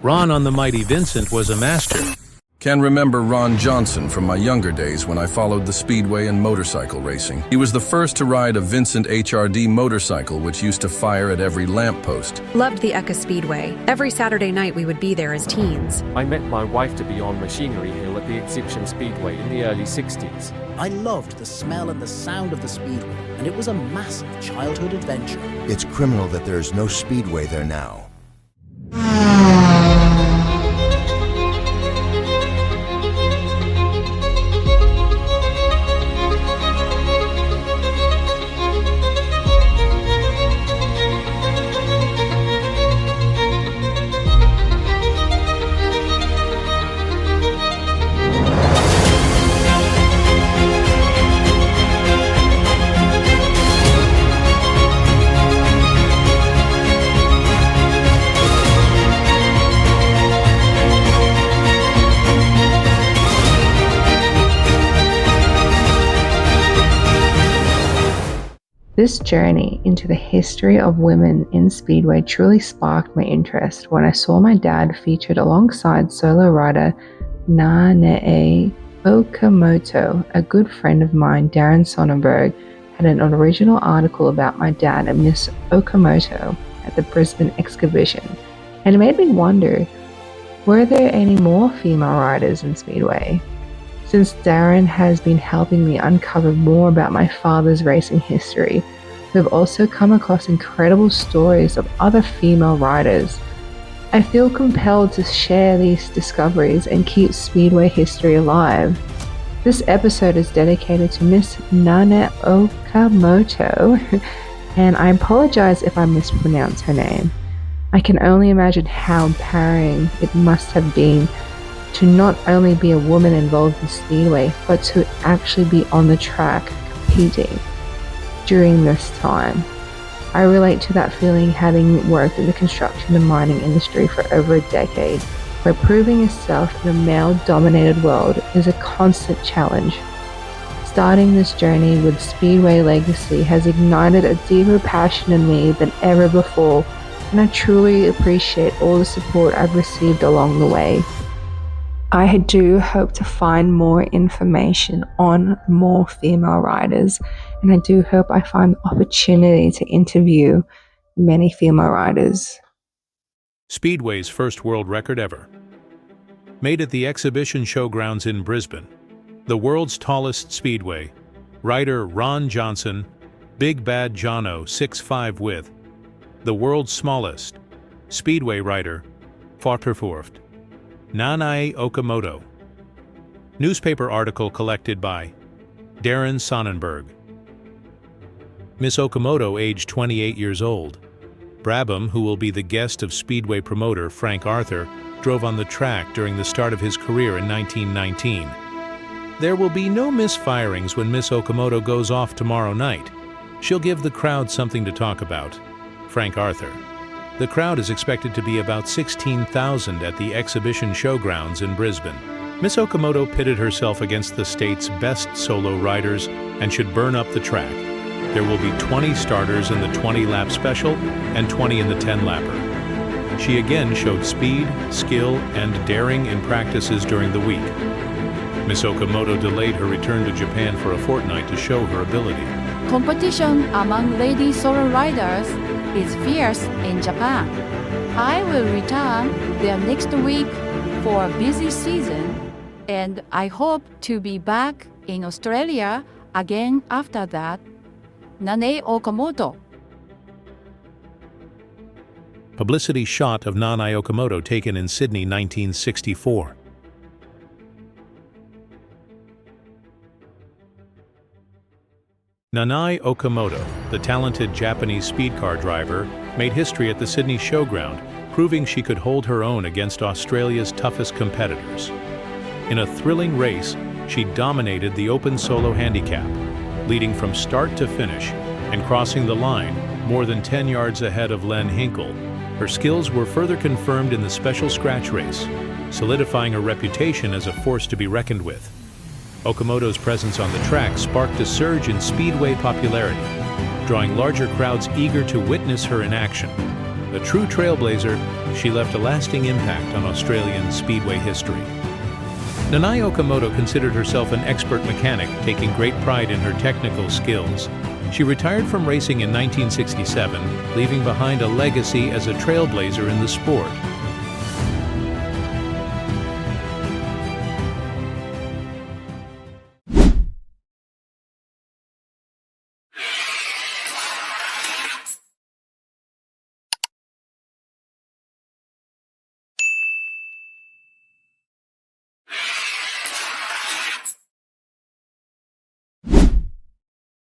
Ron on the Mighty Vincent was a master. Can remember Ron Johnson from my younger days when I followed the Speedway and motorcycle racing. He was the first to ride a Vincent HRD motorcycle which used to fire at every lamppost. Loved the Eka Speedway. Every Saturday night we would be there as teens. I met my wife to be on Machinery Hill at the Exhibition Speedway in the early 60s. I loved the smell and the sound of the Speedway, and it was a massive childhood adventure. It's criminal that there's no Speedway there now. This journey into the history of women in Speedway truly sparked my interest when I saw my dad featured alongside solo rider Nanae Okamoto. A good friend of mine, Darren Sonnenberg, had an original article about my dad and Miss Okamoto at the Brisbane Exhibition, and it made me wonder, were there any more female riders in Speedway? Since Darren has been helping me uncover more about my father's racing history, we've also come across incredible stories of other female riders. I feel compelled to share these discoveries and keep Speedway history alive. This episode is dedicated to Miss Nanae Okamoto, and I apologize if I mispronounce her name. I can only imagine how empowering it must have been to not only be a woman involved in Speedway, but to actually be on the track competing during this time. I relate to that feeling, having worked in the construction and mining industry for over a decade, where proving yourself in a male-dominated world is a constant challenge. Starting this journey with Speedway legacy has ignited a deeper passion in me than ever before, and I truly appreciate all the support I've received along the way. I do hope to find more information on more female riders, and I do hope I find the opportunity to interview many female riders. Speedway's first world record ever. Made at the Exhibition Showgrounds in Brisbane, the world's tallest Speedway, rider Ron Johnson, Big Bad Jono 6'5" with, the world's smallest Speedway rider, Vatervoort, Nanae Okamoto. Newspaper article collected by Darren Sonnenberg. Miss Okamoto, aged 28 years old. Brabham, who will be the guest of Speedway promoter Frank Arthur, drove on the track during the start of his career in 1919. There will be no misfirings when Miss Okamoto goes off tomorrow night. She'll give the crowd something to talk about. Frank Arthur. The crowd is expected to be about 16,000 at the Exhibition Showgrounds in Brisbane. Miss Okamoto pitted herself against the state's best solo riders and should burn up the track. There will be 20 starters in the 20-lap special and 20 in the 10-lapper. She again showed speed, skill, and daring in practices during the week. Miss Okamoto delayed her return to Japan for a fortnight to show her ability. Competition among lady solo riders is fierce in Japan. I will return there next week for a busy season, and I hope to be back in Australia again after that. Nanae Okamoto. Publicity shot of Nanae Okamoto taken in Sydney, 1964. Nanae Okamoto, the talented Japanese speed car driver, made history at the Sydney Showground, proving she could hold her own against Australia's toughest competitors. In a thrilling race, she dominated the open solo handicap, leading from start to finish and crossing the line more than 10 yards ahead of Len Hinkle. Her skills were further confirmed in the special scratch race, solidifying her reputation as a force to be reckoned with. Okamoto's presence on the track sparked a surge in Speedway popularity, drawing larger crowds eager to witness her in action. A true trailblazer, she left a lasting impact on Australian speedway history. Nanae Okamoto considered herself an expert mechanic, taking great pride in her technical skills. She retired from racing in 1967, leaving behind a legacy as a trailblazer in the sport.